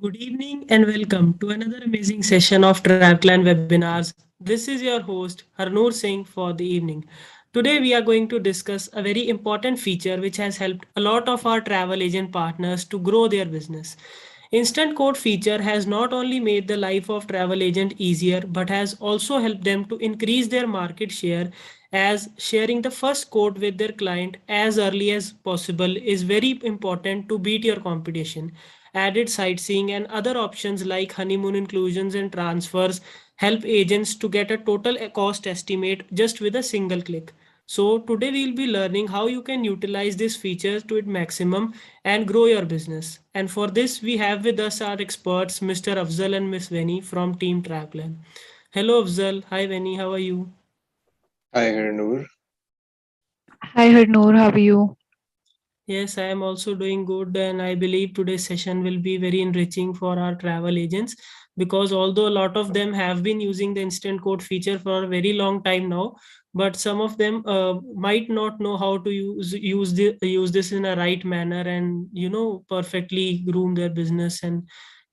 Good evening and welcome to another amazing session of TravelClan webinars. This is your host Harnoor Singh for the evening. Today we are going to discuss a very important feature which has helped a lot of our travel agent partners to grow their business. Instant quote feature has not only made the life of travel agent easier but has also helped them to increase their market share as sharing the first quote with their client as early as possible is very important to beat your competition. Added sightseeing and other options like honeymoon inclusions and transfers help agents to get a total cost estimate just with a single click. So today we'll be learning how you can utilize this feature to its maximum and grow your business. And for this we have with us our experts Mr. Afzal and Miss Veni from Team Traveler. Hello Afzal, hi Veni, how are you? Hi, Harnoor. Hi Harnoor, how are you? Yes, I am also doing good, and I believe today's session will be very enriching for our travel agents because although a lot of them have been using the instant quote feature for a very long time now, but some of them might not know how to use this in a right manner and perfectly groom their business and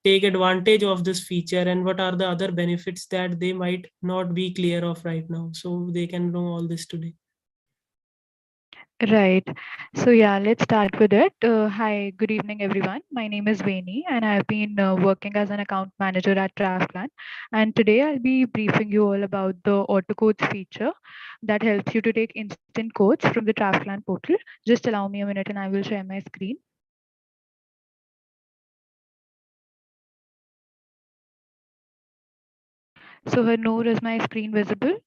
take advantage of this feature and what are the other benefits that they might not be clear of right now. So they can know all this today. Right. So yeah, let's start with it. Hi, good evening everyone. My name is Veni and I've been working as an account manager at TravelPlan. And today I'll be briefing you all about the Autoquotes feature that helps you to take instant quotes from the TravelPlan portal. Just allow me a minute and I will share my screen. So Harnoor, is my screen visible?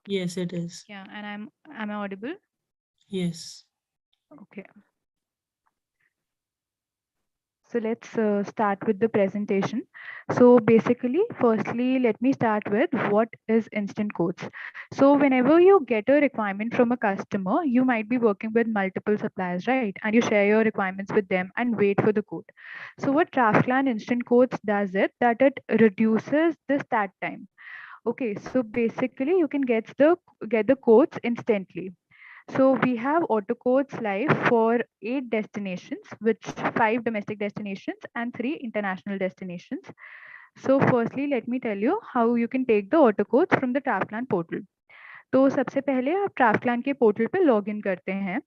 Yes, it is. Yeah, and am I audible? Yes. Okay. So let's start with the presentation. So basically, firstly, let me start with what is instant quotes. So whenever you get a requirement from a customer, you might be working with multiple suppliers, right? And you share your requirements with them and wait for the quote. So what Draftland Instant Quotes does it that it reduces the start time. Okay, so basically you can get the quotes instantly. So we have Autoquotes live for 8 destinations, which 5 domestic destinations and 3 international destinations. So firstly, let me tell you how you can take the Autoquotes from the Trafplan portal. तो सबसे पहले आप ट्राफ्टप्लान के portal पे log in करते हैं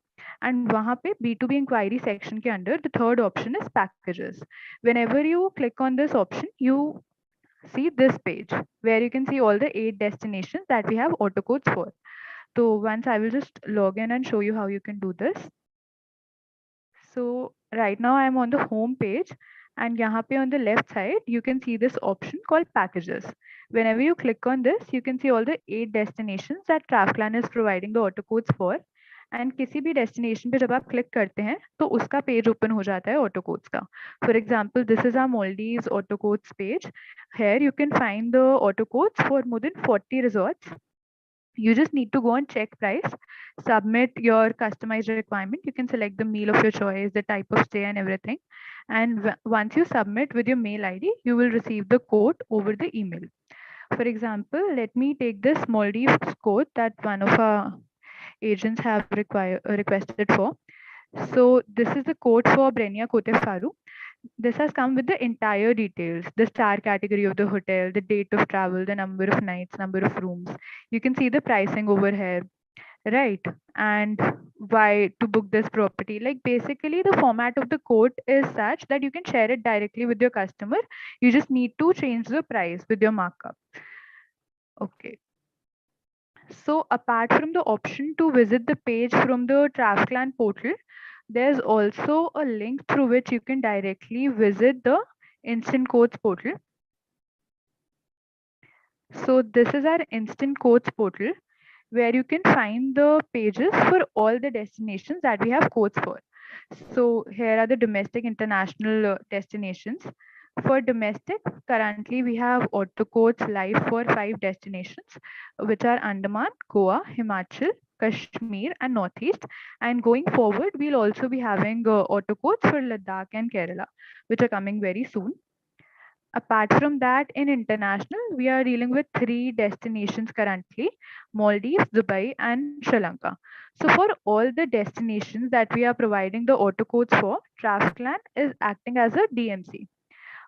and वहाँ पे B2B इंक्वायरी सेक्शन के under the third option is packages whenever you click on this option you see this page where you can see all the 8 destinations that we have auto codes for. So once I will just log in and show you how you can do this. So right now I'm on the home page and यहाँ पे on the left side you can see this option called packages. Whenever you click on this you can see all the 8 destinations that Travelplan is providing the auto codes for. And किसी भी destination पे जब आप click करते हैं तो उसका page open हो जाता है ऑटो कोड्स का. For example this is our Maldives auto codes page. Here you can find the auto codes for more than 40 resorts. You just need to go and check price, submit your customized requirement. You can select the meal of your choice, the type of stay and everything. And once you submit with your mail ID, you will receive the quote over the email. For example, let me take this Maldives quote that one of our agents have requested for. So this is the quote for Brenia Kote Faru. This has come with the entire details, the star category of the hotel, the date of travel, the number of nights, number of rooms. You can see the pricing over here, right? And why to book this property. Like basically the format of the quote is such that you can share it directly with your customer. You just need to change the price with your markup. Okay. So apart from the option to visit the page from the Travelclan portal, there's also a link through which you can directly visit the Instant Quotes portal. So this is our Instant Quotes portal where you can find the pages for all the destinations that we have quotes for. So here are the domestic international destinations. For domestic, currently we have auto quotes live for 5 destinations, which are Andaman, Goa, Himachal, Kashmir, and Northeast. And going forward, we'll also be having auto quotes for Ladakh and Kerala, which are coming very soon. Apart from that, in international, we are dealing with 3 destinations currently: Maldives, Dubai, and Sri Lanka. So, for all the destinations that we are providing the auto codes for, Travelclan is acting as a DMC.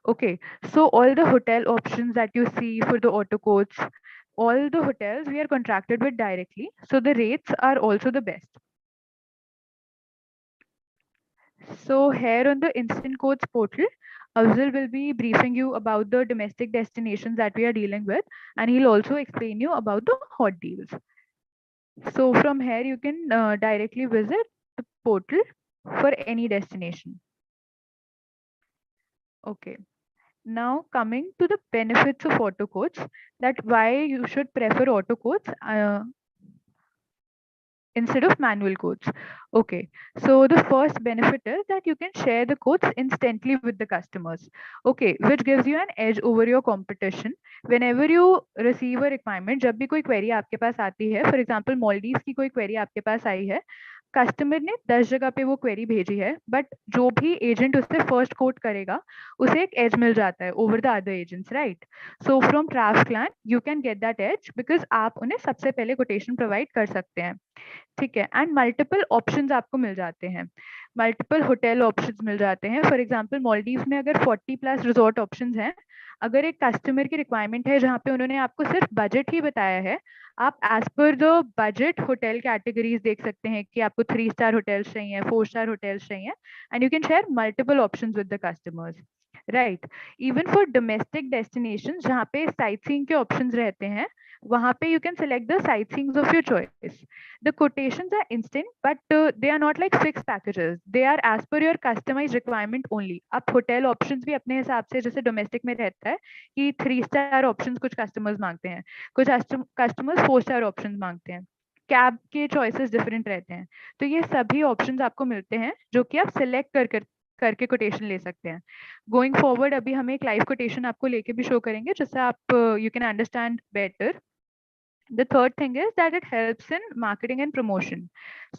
Okay, so all the hotel options that you see for the auto quotes, all the hotels we are contracted with directly, so the rates are also the best. So here on the Instant Quotes portal, Afzal will be briefing you about the domestic destinations that we are dealing with, and he'll also explain you about the hot deals. So from here, you can directly visit the portal for any destination. Okay. Now coming to the benefits of auto quotes, that why you should prefer auto quotes instead of manual quotes. Okay, so the first benefit is that you can share the quotes instantly with the customers. Okay, which gives you an edge over your competition. Whenever you receive a requirement, जब भी कोई query आपके पास आती है, for example Maldives की कोई query आपके पास आई है, कस्टमर ने 10 जगह पे वो क्वेरी भेजी है, बट जो भी एजेंट उससे फर्स्ट कोट करेगा उसे एक एज मिल जाता है over the other agents, right? So from Travplan you can get that edge because आप उन्हें सबसे पहले कोटेशन प्रोवाइड कर सकते हैं, ठीक है? एंड मल्टीपल ऑप्शंस आपको मिल जाते हैं, मल्टीपल होटल ऑप्शंस मिल जाते हैं। फॉर एग्जांपल मॉलडीव में अगर 40 प्लस रिजॉर्ट ऑप्शंस हैं, अगर एक कस्टमर की रिक्वायरमेंट है जहाँ पे उन्होंने आपको सिर्फ बजट ही बताया है, आप as per the budget hotel categories देख सकते हैं कि आपको 3 स्टार होटल्स चाहिए, 4 स्टार होटल्स चाहिए, and you can share multiple options with the customers, right? Even for domestic destination जहाँ पे साइट सीइंग के ऑप्शंस रहते हैं, वहाँ पे you can select the site सीइंग्स of your choice. The quotations are instant, but they are not like fixed packages. They are as per your customized requirement only. आप hotel options भी अपने हिसाब से, जैसे डोमेस्टिक में रहता है कि 3 स्टार ऑप्शंस कुछ कस्टमर्स मांगते हैं, कुछ कस्टमर्स 4 स्टार ऑप्शंस मांगते हैं, कैब के चॉइसेस डिफरेंट रहते हैं। तो ये सभी ऑप्शंस आपको मिलते हैं जो कि आप सिलेक्ट करके कोटेशन ले सकते हैं। गोइंग फॉरवर्ड अभी हम एक लाइव कोटेशन आपको लेके भी शो करेंगे जिससे आप you can understand better. The third thing is that it helps in marketing and promotion.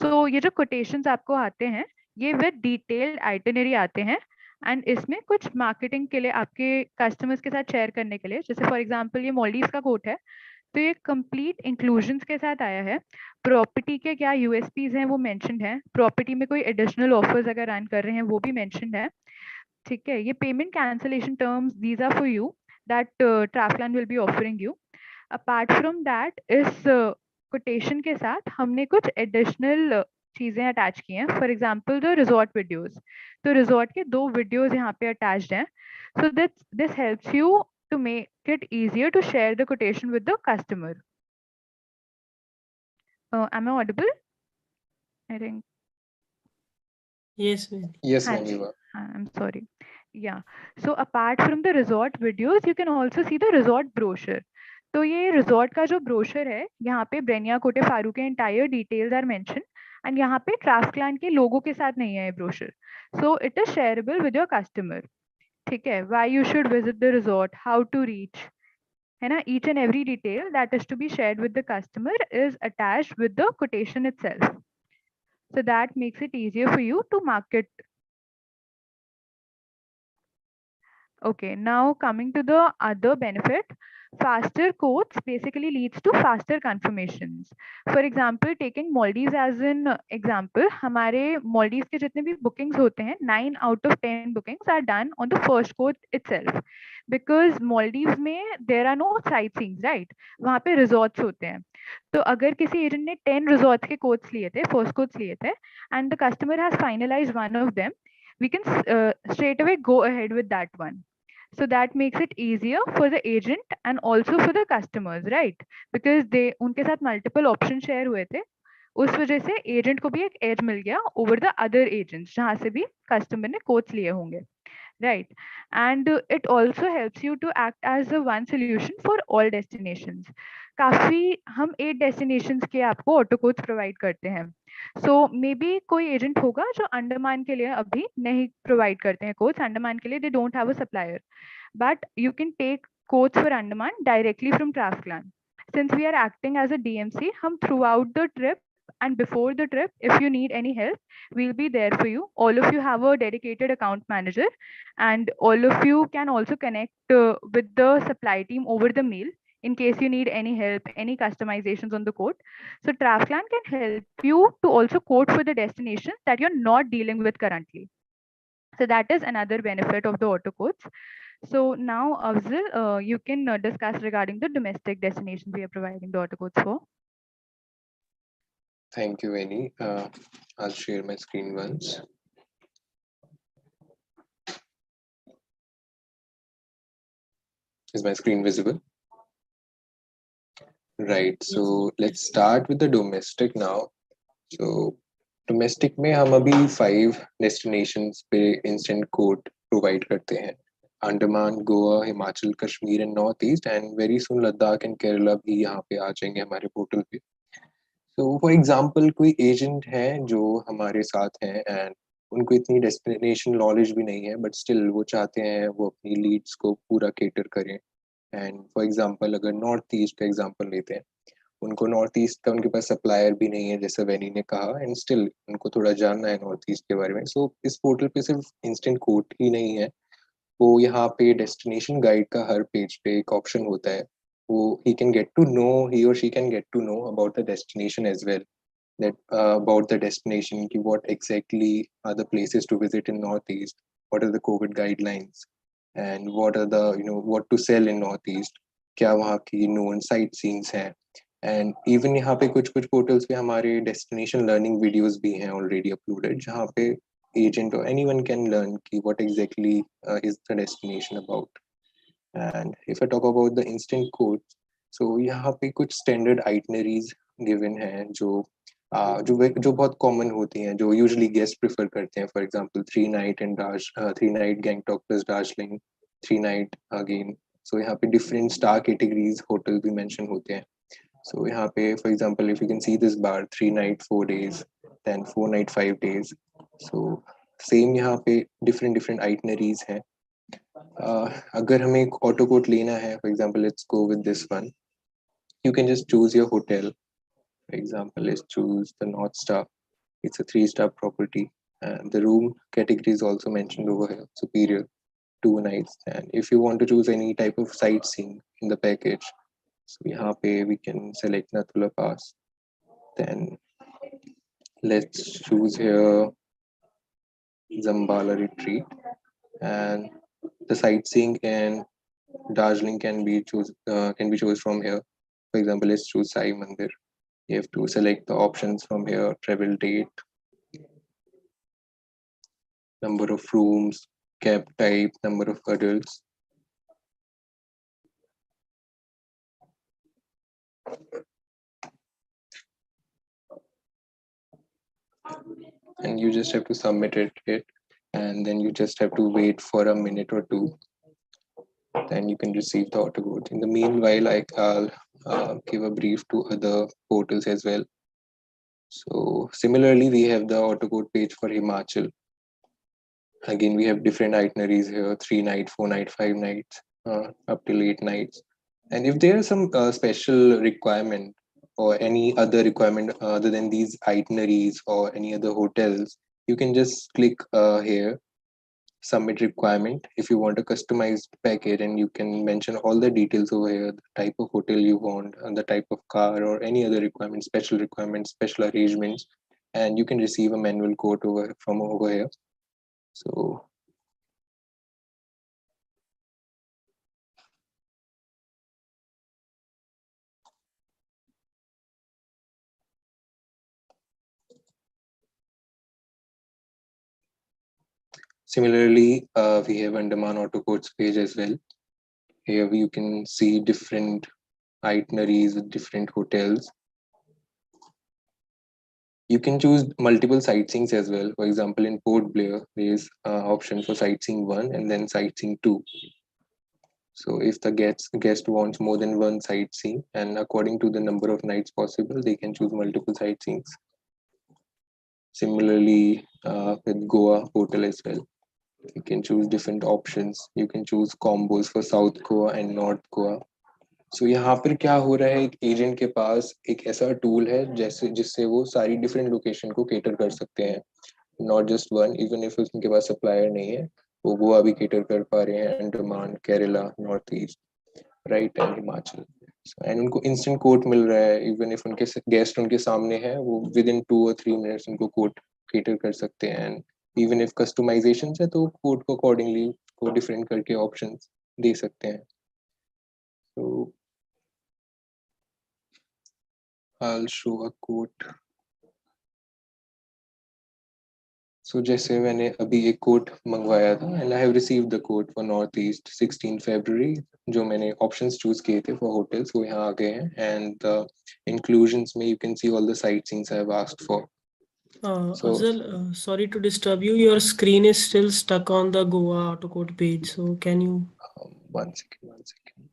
So ये जो quotations आपको आते हैं, ये with detailed itinerary आते हैं, एंड इसमें कुछ मार्केटिंग के लिए आपके कस्टमर्स के साथ शेयर करने के लिए, जैसे फॉर एग्जांपल ये मॉलडीव्स का कोट है, तो ये कंप्लीट इंक्लूजन्स के साथ आया है। प्रॉपर्टी के क्या यूएसपीज हैं वो मेंशन्ड है, प्रॉपर्टी में कोई एडिशनल ऑफर्स अगर रन कर रहे हैं वो भी मेंशन्ड है, ठीक है? ये payment cancellation terms, these are for you that Travplan will be offering you. Apart from that इस कोटेशन के साथ हमने कुछ एडिशनल चीजें अटैच की हैं, for example the resort videos. तो रिजॉर्ट के 2 वीडियोस यहाँ पे अटैच्ड हैं, so this helps you to make it easier to share the quotation with the customer. am I audible? I think Yes, ma'am. Yes, हाँ ma'am, ji, you are. I'm sorry. Yeah. So apart from the resort videos, you can also see the resort brochure. तो ये resort का जो brochure है, यहाँ पे ब्रेनिया कोटे फारू के entire details are mention, and यहाँ पे ट्रैवप्लान के लोगो के साथ नहीं है ये brochure, so it is shareable with your customer, ठीक है? Why you should visit the resort, how to reach, है ना? Each and every detail that is to be shared with the customer is attached with the quotation itself, so that makes it easier for you to market. Okay, now coming to the other benefit, faster quotes basically leads to faster confirmations. For example, taking Maldives as an example, हमारे Maldives के जितने भी bookings होते हैं, 9 out of 10 bookings are done on the first quote itself, because Maldives में there are no sightseeing, right? वहाँ पे resorts होते हैं, तो अगर किसी एजेंट ने 10 resorts के quotes लिए थे, first quotes लिए थे, and the customer has finalized one of them, we can straight away go ahead with that one. So that makes it easier for the agent and also for the customers, right? Because they उनके साथ multiple options share हुए थे, उस वजह से agent को भी एक एज मिल गया ओवर द अदर एजेंट्स जहाँ से भी कस्टमर ने कोट्स लिए होंगे, right? And it also helps you to act as a one solution for all destinations. काफी हम 8 destinations के आपको ऑटो कोड्स प्रोवाइड करते हैं, सो मे बी कोई एजेंट होगा जो अंडमान के लिए अभी नहीं प्रोवाइड करते हैं कोड्स, अंडमान के लिए they don't have a supplier, but you can take quotes for Andaman directly from TrafClan. Since we are acting as a DMC, hum throughout the trip and before the trip, if you need any help, we'll be there for you. All of you have a dedicated account manager, and all of you can also connect with the supply team over the mail in case you need any help, any customizations on the quote. So TrafClan can help you to also quote for the destinations that you're not dealing with currently. So that is another benefit of the auto quotes. So now, Afzal, you can discuss regarding the domestic destinations we are providing the auto codes for. Thank you, Annie. I'll share my screen once. Is my screen visible? Right. Yes. So let's start with the domestic now. So domestic में हम अभी 5 destinations पे instant quote provide करते हैं. Andaman, Goa, Himachal, Kashmir and north east and very soon Ladakh and Kerala भी यहाँ पे आ जाएंगे हमारे पोर्टल पे. तो फॉर एग्जांपल कोई एजेंट है जो हमारे साथ हैं एंड उनको इतनी डेस्टिनेशन नॉलेज भी नहीं है बट स्टिल वो चाहते हैं वो अपनी लीड्स को पूरा केटर करें. एंड फॉर एग्जांपल अगर नॉर्थ ईस्ट का एग्जांपल लेते हैं, उनको नॉर्थ ईस्ट का उनके पास सप्लायर भी नहीं है जैसा वैनी ने कहा एंड स्टिल उनको थोड़ा जानना है नॉर्थ ईस्ट के बारे में. सो इस पोर्टल पे सिर्फ इंस्टेंट कोट ही नहीं है, वो यहाँ पे डेस्टिनेशन गाइड का हर पेज पे एक ऑप्शन होता है. वो he can get to know, he और she can get to know about the destination as well, that about the destination ki what exactly are the places to visit in northeast, what are the covid guidelines, and what are the what to sell in northeast, क्या वहाँ की known sightseeings हैं. And even यहाँ पे कुछ कुछ portals पे हमारे डेस्टिनेशन लर्निंग वीडियोस भी हैं ऑलरेडी अपलोडेड, जहाँ पे एजेंट और एनीवन कैन लर्न कि what exactly is the destination about. And if I talk about the instant code, so यहाँ पे कुछ स्टैंडर्ड आइटनरीज गिवन हैं जो बहुत कॉमन होती हैं, जो यूजुअली गेस्ट प्रेफर करते हैं. For example 3 night Gangtok plus Darjeeling, 3 night again. So यहाँ पे डिफरेंट स्टार कैटेगरीज होटल भी मेंशन होते हैं. सो यहाँ पे for example if you can see this bar 3 night 4 days, then 4 night 5 days. So same यहाँ पे डिफरेंट डिफरेंट आइटनरीज हैं. अगर हमें एक ऑटो कोट लेना है, for example let's go with this one, you can just choose your hotel. For example, let's choose the North Star. It's a 3-star property. And the room category is also mentioned over here, superior, 2 nights. And if you want to choose any type of sightseeing in the package, so यहाँ पे we can select Nathula Pass. Then let's choose here Zambala Retreat. And the sightseeing in Darjeeling can be chosen from here. For example, let's choose Sai Mandir. You have to select the options from here: travel date, number of rooms, cab type, number of adults. And you just have to submit it, and then you just have to wait for a minute or two. Then you can receive the auto quote. In the meanwhile, I'll give a brief to other portals as well. So similarly, we have the auto quote page for Himachal. Again, we have different itineraries here: 3 night, 4 night, 5 nights, up till 8 nights. And if there is some special requirement or any other requirement other than these itineraries or any other hotels, you can just click here, submit requirement. If you want a customized package, and you can mention all the details over here, the type of hotel you want, and the type of car or any other requirements, special arrangements, and you can receive a manual quote from over here. So similarly, we have Andaman Auto Quotes page as well. Here you can see different itineraries with different hotels. You can choose multiple sightseeings as well. For example, in Port Blair, there is option for sightseeing 1 and then sightseeing 2. So if the guest wants more than one sightseeing, and according to the number of nights possible, they can choose multiple sightseeings. Similarly, with Goa hotel as well, you can choose different options. You can choose combos for South Goa and North Goa. सो यहाँ पर क्या हो रहा है, एक agent के पास एक ऐसा टूल है जैसे जिससे वो सारी डिफरेंट लोकेशन को केटर कर सकते हैं. Not just one, even if उनके पास सप्लायर नहीं है, वो गोवा भी केटर कर पा रहे हैं, Andaman, Kerala, north east, right, and Himachal. And उनको इंस्टेंट कोट मिल रहा है. इवन इफ उनके गेस्ट उनके सामने है, वो विद इन 2 or 3 minutes उनको कोट केटर कर सकते हैं. एंड इवन इफ कस्टमाइजेशन है तो कोट को अकॉर्डिंगली को डिफरेंट करके ऑप्शंस दे सकते हैं. So I'll show a quote. So जैसे मैंने अभी एक कोट मंगवाया था and I have received the quote for North East 16 फरवरी. जो मैंने ऑप्शंस चूज किए थे फॉर होटल्स वो यहाँ आ गए हैं एंड इंक्लूजन्स में you can see all the site सीइंग्स I have asked for. So Afzal, sorry to disturb you. Your screen is still stuck on the Goa Autoquote page. So can you? one second.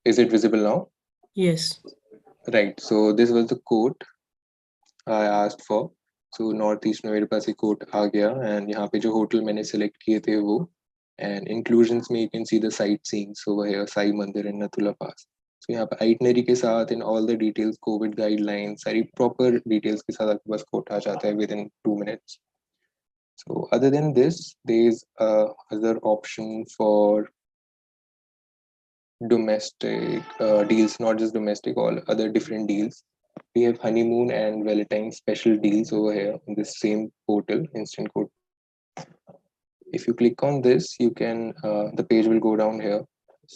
Is it visible now? Yes. Right. So this was the quote I asked for. So north east में मेरे पास एक coat आ गया and यहाँ पे जो hotel मैंने select किए थे वो एंड इंक्लूजन्स में you can see the site सीइंग्स over here Sai मंदिर इन नथुला पास. तो यहाँ पे आइटनरी के साथ in all the details Covid guidelines सारी प्रॉपर डिटेल्स के साथ आपके पास कोट आ जाता है with in 2 minutes. So other than this there is other option for domestic deals, not just domestic, all other different deals. We have honeymoon and Valentine special deals over here in this same portal, instant quote. If you click on this, you can the page will go down here.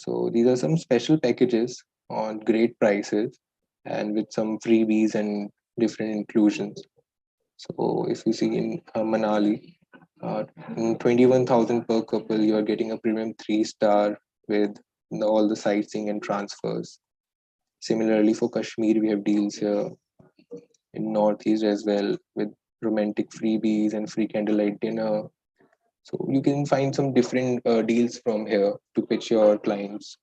So these are some special packages on great prices and with some freebies and different inclusions. So if you see in Manali, in 21,000 per couple, you are getting a premium 3-star with all the sightseeing and transfers. Similarly, for Kashmir, we have deals here in Northeast as well with romantic freebies and free candlelight dinner. So you can find some different deals from here to pitch your clients.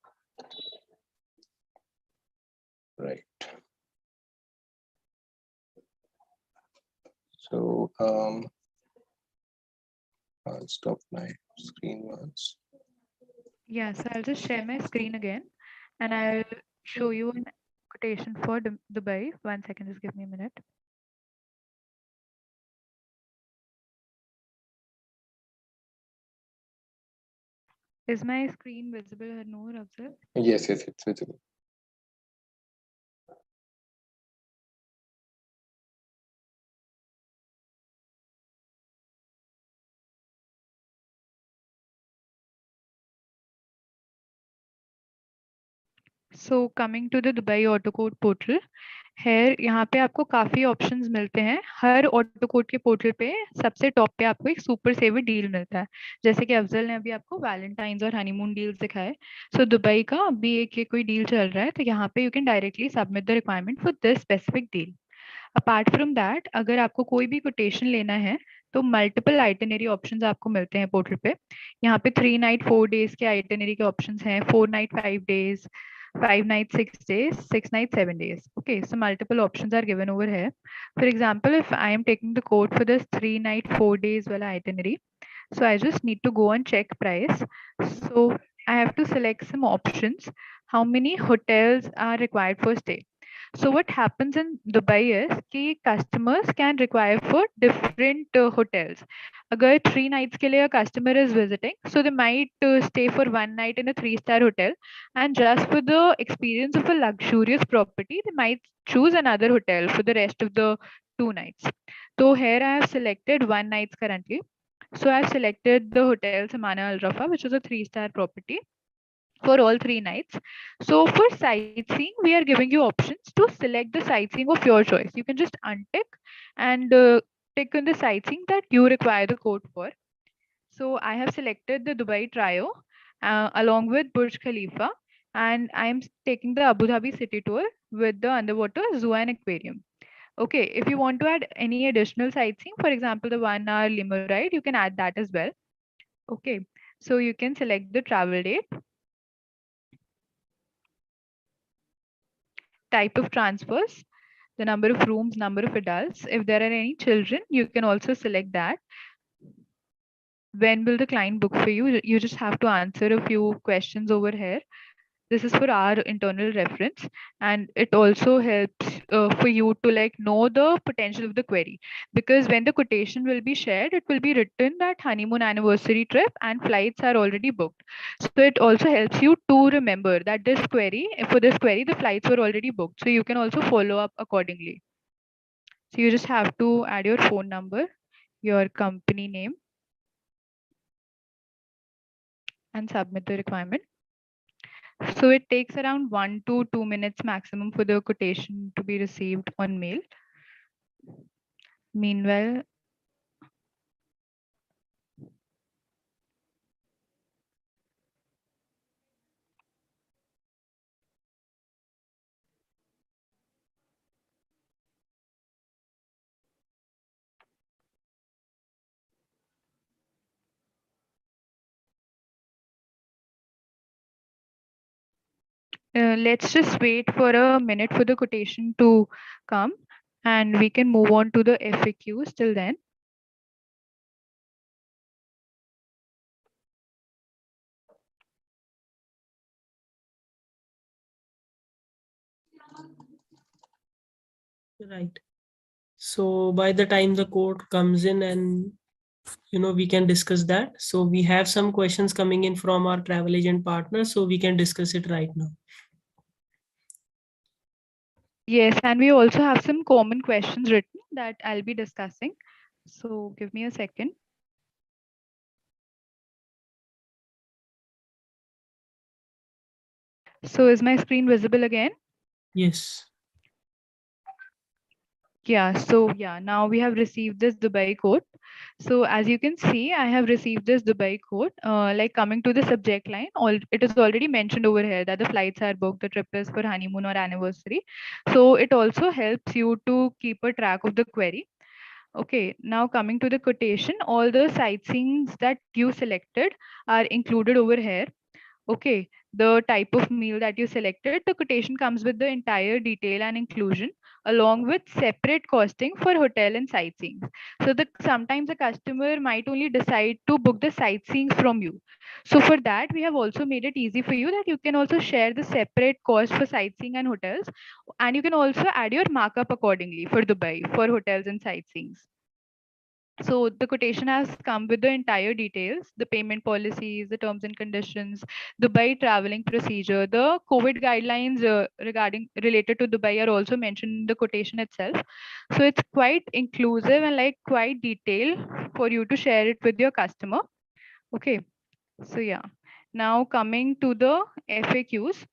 Right. So I'll stop my screen once. Yeah, so I'll just share my screen again and I'll show you an quotation for Dubai. 1 second, just give me a minute. Is my screen visible, Harnoor, Afzal? Yes, it's visible. So coming to the Dubai Autoquote portal, here यहाँ पे आपको काफ़ी options मिलते हैं. हर ऑटोकोड के portal पे सबसे top पे आपको एक सुपर सेवर डील मिलता है. जैसे कि अफजल ने अभी आपको वैलेंटाइंस और हनीमून डील्स दिखाए. सो दुबई का अभी एक ये कोई डील चल रहा है, तो यहाँ पे you can directly submit the requirement for this specific deal. Apart from that, अगर आपको कोई भी कोटेशन लेना है तो मल्टीपल आइटनरी ऑप्शंस आपको मिलते हैं पोर्टल पे. यहाँ पे 3 नाइट 4 डेज के आइटनरी के ऑप्शंस हैं, 4 night 5 days, 5 nights 6 days, 6 nights 7 days. Okay, so multiple options are given over here. For example, if I am taking the quote for this 3 night 4 days wala itinerary, so I just need to go and check price. So I have to select some options, how many hotels are required for stay. So what happens in Dubai is कि customers can require for different hotels. अगर 3 nights के लिए a customer is visiting, so they might stay for 1 night in a 3-star hotel, and just for the experience of a luxurious property, they might choose another hotel for the rest of the 2 nights. So here I have selected 1 nights currently. So I've selected the hotel Samana Al Rafa, which is a 3-star property for all 3 nights. So for sightseeing, we are giving you options to select the sightseeing of your choice. You can just untick and tick on the sightseeing that you require the code for. So I have selected the Dubai Trio along with Burj Khalifa, and I'm taking the Abu Dhabi city tour with the underwater zoo and aquarium. Okay, if you want to add any additional sightseeing, for example, the 1 hour limo ride, you can add that as well. Okay, so you can select the travel date, type of transfers, the number of rooms, number of adults. If there are any children, you can also select that. When will the client book for you? You just have to answer a few questions over here. This is for our internal reference, and it also helps for you to like know the potential of the query, because when the quotation will be shared, it will be written that honeymoon anniversary trip and flights are already booked. So it also helps you to remember that this query, for this query, the flights were already booked, so you can also follow up accordingly. So you just have to add your phone number, your company name, and submit the requirement. So it takes around 1 to 2 minutes maximum for the quotation to be received on mail. Meanwhile, let's just wait for a minute for the quotation to come, and we can move on to the FAQs till then. Right. So by the time the quote comes in, and we can discuss that. So we have some questions coming in from our travel agent partners, so we can discuss it right now. Yes, and we also have some common questions written that I'll be discussing. So give me a second. So is my screen visible again? Yes. Yeah, so yeah, now we have received this Dubai quote. So as you can see, I have received this Dubai quote. Like coming to the subject line, it is already mentioned over here that the flights are booked, the trip is for honeymoon or anniversary. So it also helps you to keep a track of the query. Okay, now coming to the quotation, all the sightseeings that you selected are included over here. Okay, the type of meal that you selected, the quotation comes with the entire detail and inclusion along with separate costing for hotel and sightseeing. So the sometimes a customer might only decide to book the sightseeing from you. So for that, we have also made it easy for you that you can also share the separate cost for sightseeing and hotels, and you can also add your markup accordingly for Dubai for hotels and sightseeing. So the quotation has come with the entire details, the payment policies, the terms and conditions, Dubai traveling procedure, the COVID guidelines regarding related to Dubai are also mentioned in the quotation itself. So it's quite inclusive and like quite detailed for you to share it with your customer. Okay. So yeah. Now coming to the FAQs.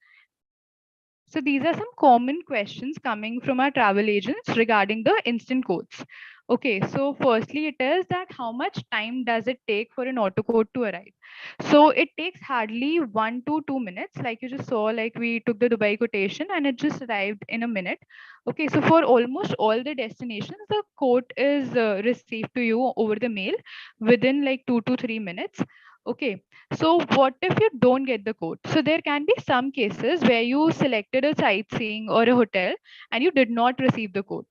So these are some common questions coming from our travel agents regarding the instant quotes. Okay, so firstly, it is that how much time does it take for an auto quote to arrive? So it takes hardly 1 to 2 minutes. Like you just saw, like we took the Dubai quotation and it just arrived in a minute. Okay, so for almost all the destinations, the quote is received to you over the mail within like 2 to 3 minutes. Okay, so what if you don't get the quote? So there can be some cases where you selected a sightseeing or a hotel and you did not receive the quote.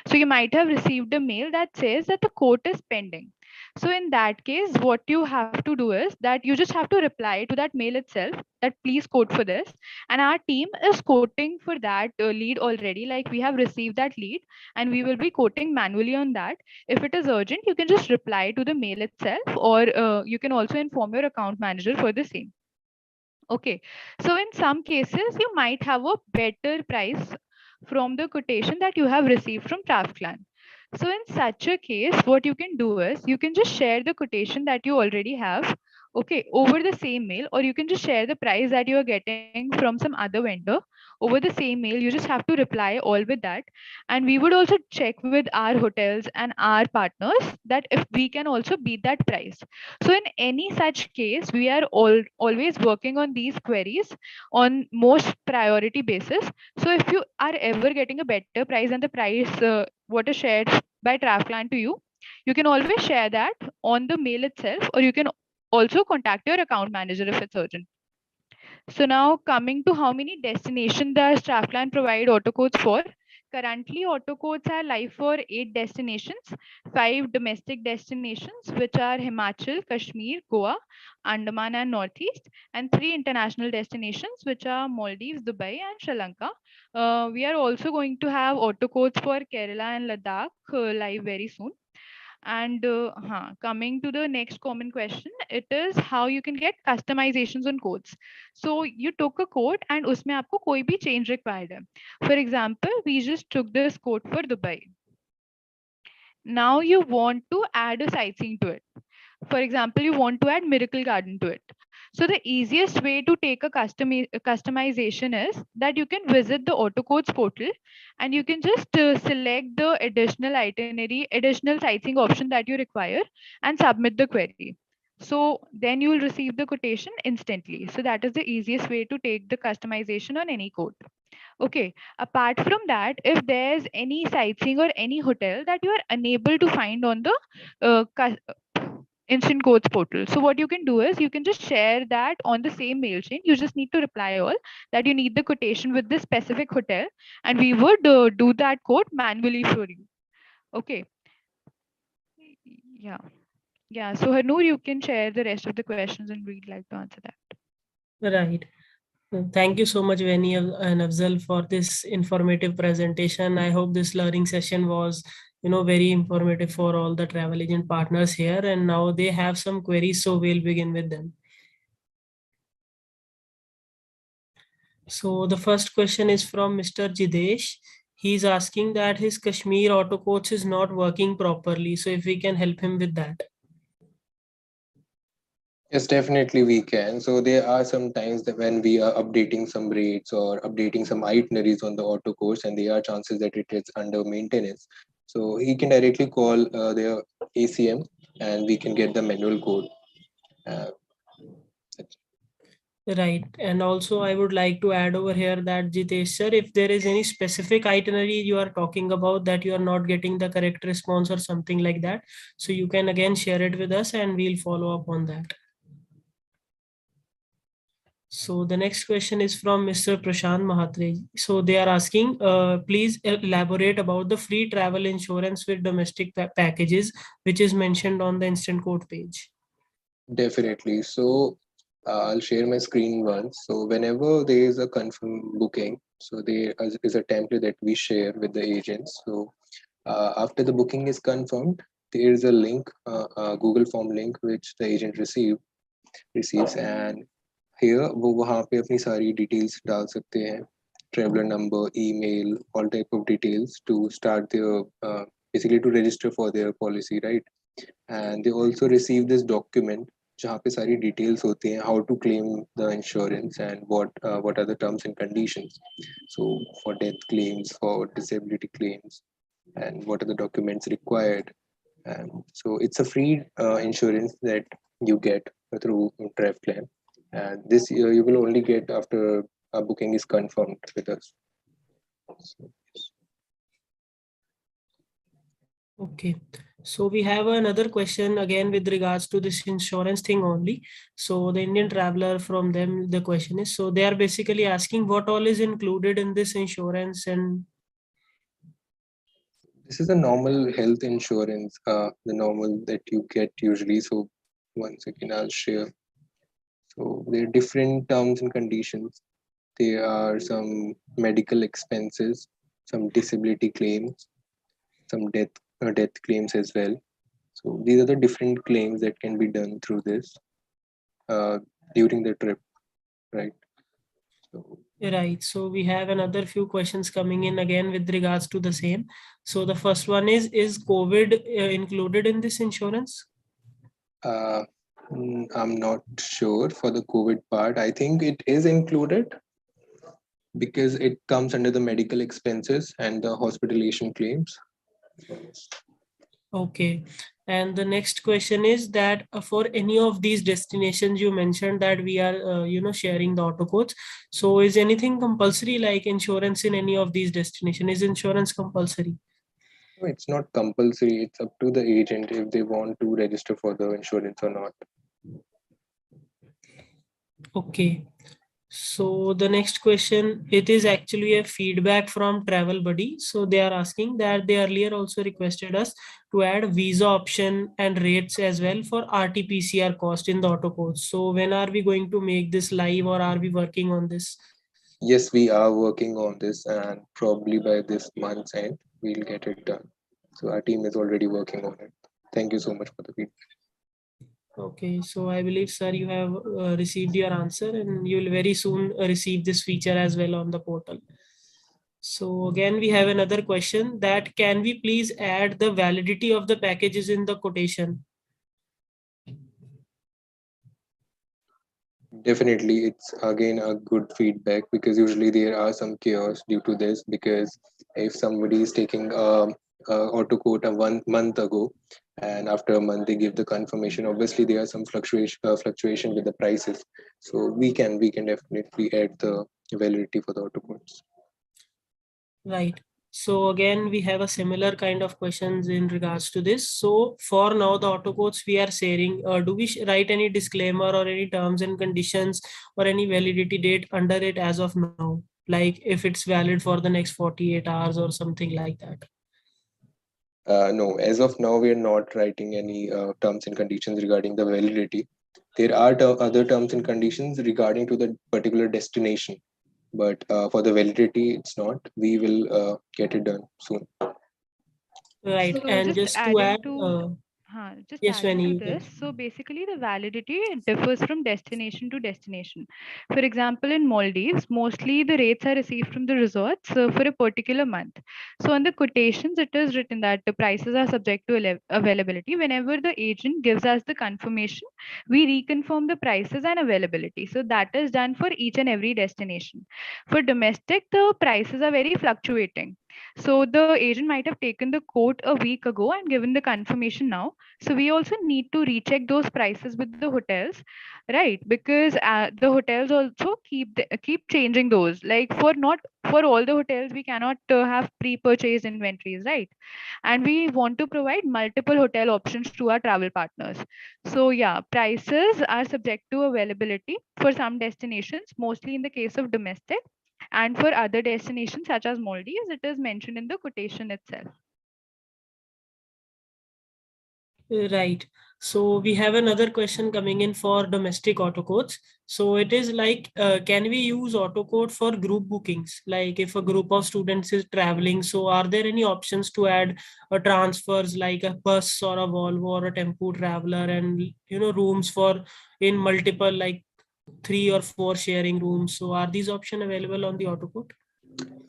So you might have received a mail that says that the quote is pending. So in that case, what you have to do is that you just have to reply to that mail itself that please quote for this. And our team is quoting for that lead already. Like we have received that lead and we will be quoting manually on that. If it is urgent, you can just reply to the mail itself, or you can also inform your account manager for the same. Okay, so in some cases, you might have a better price from the quotation that you have received from TravelClan. So in such a case, what you can do is you can just share the quotation that you already have, okay, over the same mail, or you can just share the price that you are getting from some other vendor over the same mail. You just have to reply all with that. And we would also check with our hotels and our partners that if we can also beat that price. So in any such case, we are always working on these queries on most priority basis. So if you are ever getting a better price than the price what is shared by TravelPlan to you, you can always share that on the mail itself, or you can also contact your account manager if it's urgent. So now coming to how many destinations does TravelPlan provide auto quotes for? Currently, auto quotes are live for 8 destinations, 5 domestic destinations, which are Himachal, Kashmir, Goa, Andaman and Northeast, and 3 international destinations, which are Maldives, Dubai, and Sri Lanka. We are also going to have auto quotes for Kerala and Ladakh live very soon. And coming to the next common question, it is how you can get customizations on codes. So you took a code and उसमें आपको कोई भी change required है. For example, we just took this code for Dubai. Now you want to add a sightseeing to it. For example, you want to add Miracle Garden to it. So the easiest way to take a customization is that you can visit the Autoquotes portal and you can just select the additional itinerary, additional sightseeing option that you require and submit the query. So then you will receive the quotation instantly. So that is the easiest way to take the customization on any quote. Okay. Apart from that, if there's any sightseeing or any hotel that you are unable to find on the instant quotes portal, so what you can do is you can just share that on the same mail chain. You just need to reply all that you need the quotation with this specific hotel, and we would do that quote manually for you. Okay. Yeah. Yeah. So Harnoor, you can share the rest of the questions, and we'd like to answer that. Right. Thank you so much, Veni and Afzal, for this informative presentation. I hope this learning session was, very informative for all the travel agent partners here. And now they have some queries, so we'll begin with them. So the first question is from Mr. Jidesh. He's asking that his Kashmir auto coach is not working properly. So if we can help him with that. Yes, definitely we can. So there are some times that when we are updating some rates or updating some itineraries on the auto course, and there are chances that it is under maintenance. So he can directly call their ACM, and we can get the manual code. Uh, Right. And also, I would like to add over here that Jitesh sir, if there is any specific itinerary you are talking about that you are not getting the correct response or something like that, so you can again share it with us and we'll follow up on that. So the next question is from Mr. Prashant Mahatre. So they are asking, please elaborate about the free travel insurance with domestic packages, which is mentioned on the instant quote page. Definitely. So I'll share my screen once. So whenever there is a confirm booking, so there is a template that we share with the agents. So after the booking is confirmed, there is a link, a Google form link, which the agent receives, and here वो वहाँ पे अपनी सारी details डाल सकते हैं, traveler number, email, all type of details to start their basically to register for their policy, right? And they also receive this document जहाँ पे सारी details होती हैं, how to claim the insurance and what are the terms and conditions. So for death claims, for disability claims, and what are the documents required. And so it's a free insurance that you get through DriveClaim. And this you will only get after a booking is confirmed with us. So, Okay. So we have another question again with regards to this insurance thing only. So the Indian traveler, from them, the question is, so they are basically asking what all is included in this insurance. And this is a normal health insurance, the normal that you get usually. So one second, I'll share. So there are different terms and conditions. There are some medical expenses, some disability claims, some death claims as well. So these are the different claims that can be done through this uh, during the trip, right? So right, so we have another few questions coming in again with regards to the same. So the first one is COVID included in this insurance? uh, I'm not sure for the COVID part. I think it is included because it comes under the medical expenses and the hospitalization claims. Okay. And the next question is that for any of these destinations you mentioned that we are, sharing the auto codes. So is anything compulsory like insurance in any of these destinations? Is insurance compulsory? No, it's not compulsory. It's up to the agent if they want to register for the insurance or not. Okay. So the next question, it is actually a feedback from Travel Buddy. So they are asking that they earlier also requested us to add visa option and rates as well for RT-PCR cost in the auto codes. So when are we going to make this live or are we working on this? Yes, we are working on this, and probably by this month's end, we'll get it done. So our team is already working on it. Thank you so much for the feedback. Okay, so I believe, sir, you have received your answer and you will very soon receive this feature as well on the portal. So again, we have another question that can we please add the validity of the packages in the quotation? Definitely, it's again a good feedback because usually there are some chaos due to this. Because if somebody is taking auto quote a 1 month ago, and after a month they give the confirmation, obviously there are some fluctuation with the prices. So we can definitely add the validity for the auto quotes. Right. So again, we have a similar kind of questions in regards to this. So for now, the auto quotes we are sharing, do we write any disclaimer or any terms and conditions or any validity date under it as of now? Like if it's valid for the next 48 hours or something like that. No, as of now, we are not writing any terms and conditions regarding the validity. There are other terms and conditions regarding to the particular destination, but for the validity, it's not. We will get it done soon. Right. So And just just to adding add, to just yes, adding Vani, to you this, can. so basically the validity differs from destination to destination. For example, in Maldives, mostly the rates are received from the resorts for a particular month. So on the quotations, it is written that the prices are subject to availability. Whenever the agent gives us the confirmation, we reconfirm the prices and availability. So that is done for each and every destination. For domestic, the prices are very fluctuating. So the agent might have taken the quote a week ago and given the confirmation now. So we also need to recheck those prices with the hotels, right? Because the hotels also keep changing those. Like not for all the hotels, we cannot have pre-purchased inventories, right? And we want to provide multiple hotel options to our travel partners. So yeah, prices are subject to availability for some destinations, mostly in the case of domestic, and for other destinations such as Maldives, it is mentioned in the quotation itself. Right. So we have another question coming in for domestic auto quotes. So it is like, can we use auto quote for group bookings? Like if a group of students is traveling, so are there any options to add transfers like a bus or a Volvo or a tempo traveler and rooms for in multiple like 3 or 4 sharing rooms. So are these options available on the auto quote?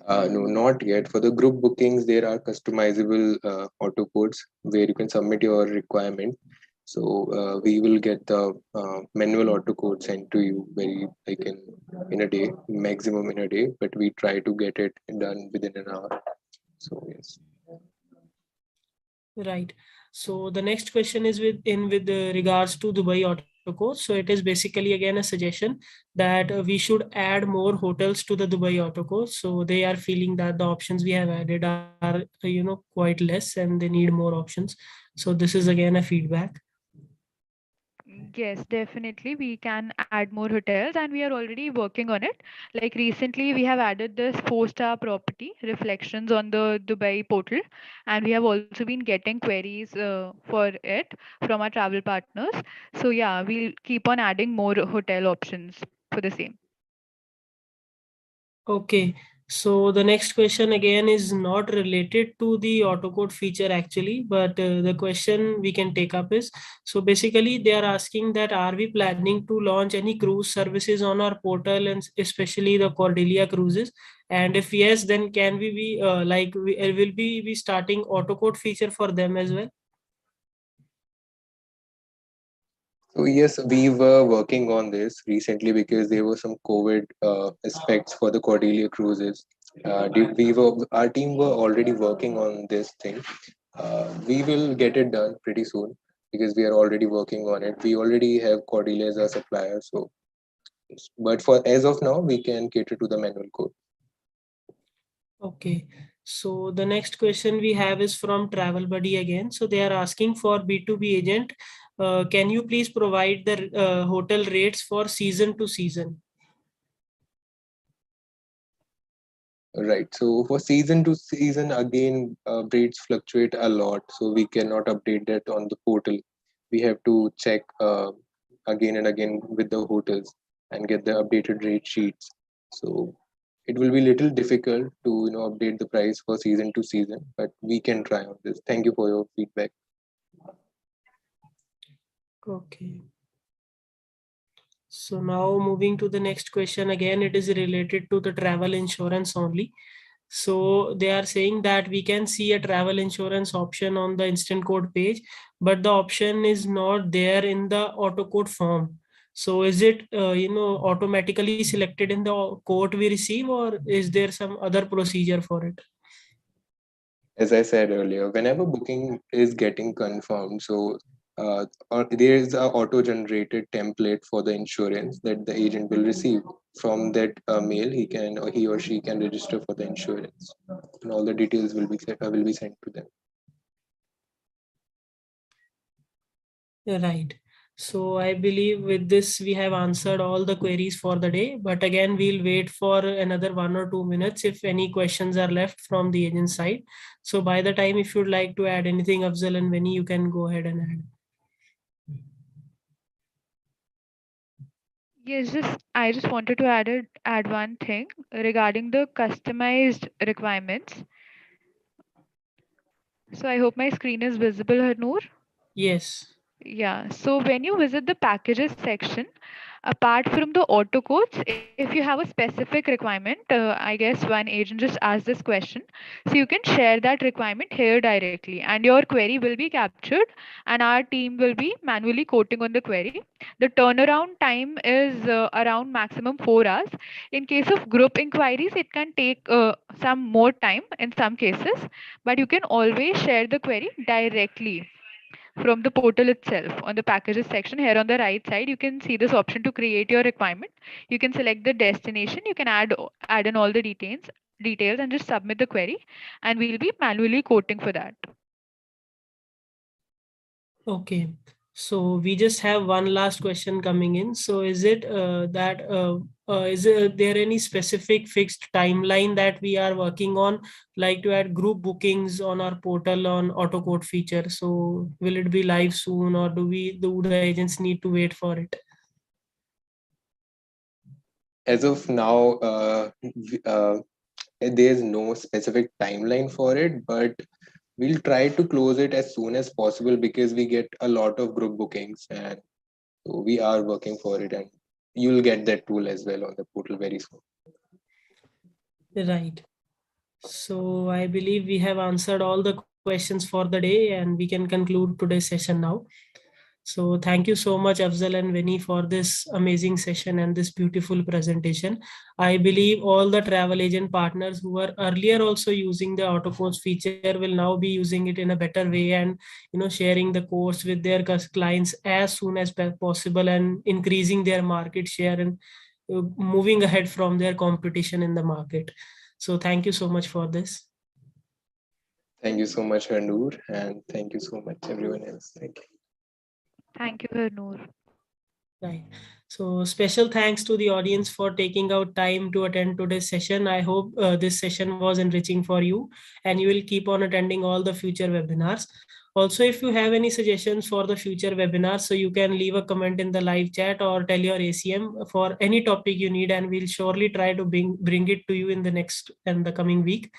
No, not yet. For the group bookings, there are customizable auto codes where you can submit your requirement. So we will get the manual auto code sent to you very like in a day, maximum in a day. But we try to get it done within an hour. So yes. Right. So the next question is with regards to Dubai Auto Coach. So it is basically again a suggestion that we should add more hotels to the Dubai Auto Coach. So they are feeling that the options we have added are quite less and they need more options. So this is again a feedback. Yes, definitely. We can add more hotels and we are already working on it. Like recently, we have added this four-star property reflections on the Dubai portal, and we have also been getting queries for it from our travel partners. So, yeah, we'll keep on adding more hotel options for the same. Okay, so the next question again is not related to the autocode feature actually, but the question we can take up is, so basically they are asking that are we planning to launch any cruise services on our portal and especially the Cordelia cruises? And if yes, then can we be will we be starting autocode feature for them as well? So yes, we were working on this recently because there were some COVID aspects for the Cordelia cruises. Our team were already working on this thing. We will get it done pretty soon because we are already working on it. We already have Cordelia as a supplier, so but for as of now, we can cater to the manual code. Okay. So the next question we have is from Travel Buddy again. So they are asking for B2B agent. Can you please provide the hotel rates for season to season? Right. So for season to season, again, rates fluctuate a lot, so we cannot update that on the portal. We have to check again and again with the hotels and get the updated rate sheets. So it will be little difficult to update the price for season to season, but we can try on this. Thank you for your feedback. Okay. So now moving to the next question again, it is related to the travel insurance only. So they are saying that we can see a travel insurance option on the instant quote page, but the option is not there in the auto quote form. So is it automatically selected in the quote we receive, or is there some other procedure for it? As I said earlier, whenever booking is getting confirmed, or there is a auto-generated template for the insurance that the agent will receive. From that mail, he or she can register for the insurance, and all the details will be sent to them. Right. So I believe with this we have answered all the queries for the day. But again, we'll wait for another 1 or 2 minutes if any questions are left from the agent side. So by the time, if you'd like to add anything, Afzal and Vinny, you can go ahead and add. Yes, I just wanted to add one thing regarding the customized requirements. So I hope my screen is visible, Harnoor. Yes. Yeah, so when you visit the packages section, apart from the auto quotes, if you have a specific requirement, I guess one agent just asked this question. So you can share that requirement here directly, and your query will be captured, and our team will be manually quoting on the query. The turnaround time is around maximum 4 hours. In case of group inquiries, it can take some more time in some cases, but you can always share the query directly from the portal itself. On the packages section here on the right side, you can see this option to create your requirement. You can select the destination, you can add in all the details and just submit the query, and we'll be manually quoting for that. Okay. So we just have one last question coming in. So is it there any specific fixed timeline that we are working on, like to add group bookings on our portal on auto quote feature? So will it be live soon, or do the agents need to wait for it? As of now, there's no specific timeline for it, but we'll try to close it as soon as possible because we get a lot of group bookings, and so we are working for it, and you'll get that tool as well on the portal very soon. Right. So I believe we have answered all the questions for the day, and we can conclude today's session now. So thank you so much, Afzal and Vinny, for this amazing session and this beautiful presentation. I believe all the travel agent partners who were earlier also using the auto course feature will now be using it in a better way, and sharing the course with their clients as soon as possible, and increasing their market share, and moving ahead from their competition in the market. So thank you so much for this. Thank you so much, Hanur, and thank you so much, everyone else. Thank you. Thank you, Harnoor. Right. So special thanks to the audience for taking out time to attend today's session. I hope this session was enriching for you, and you will keep on attending all the future webinars. Also, if you have any suggestions for the future webinars, so you can leave a comment in the live chat or tell your ACM for any topic you need, and we'll surely try to bring it to you in the next and the coming week.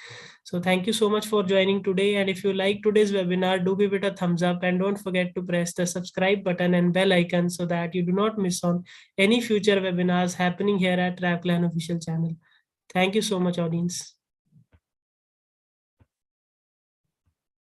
So thank you so much for joining today. And if you like today's webinar, do give it a thumbs up, and don't forget to press the subscribe button and bell icon so that you do not miss on any future webinars happening here at TravClan official channel. Thank you so much, audience.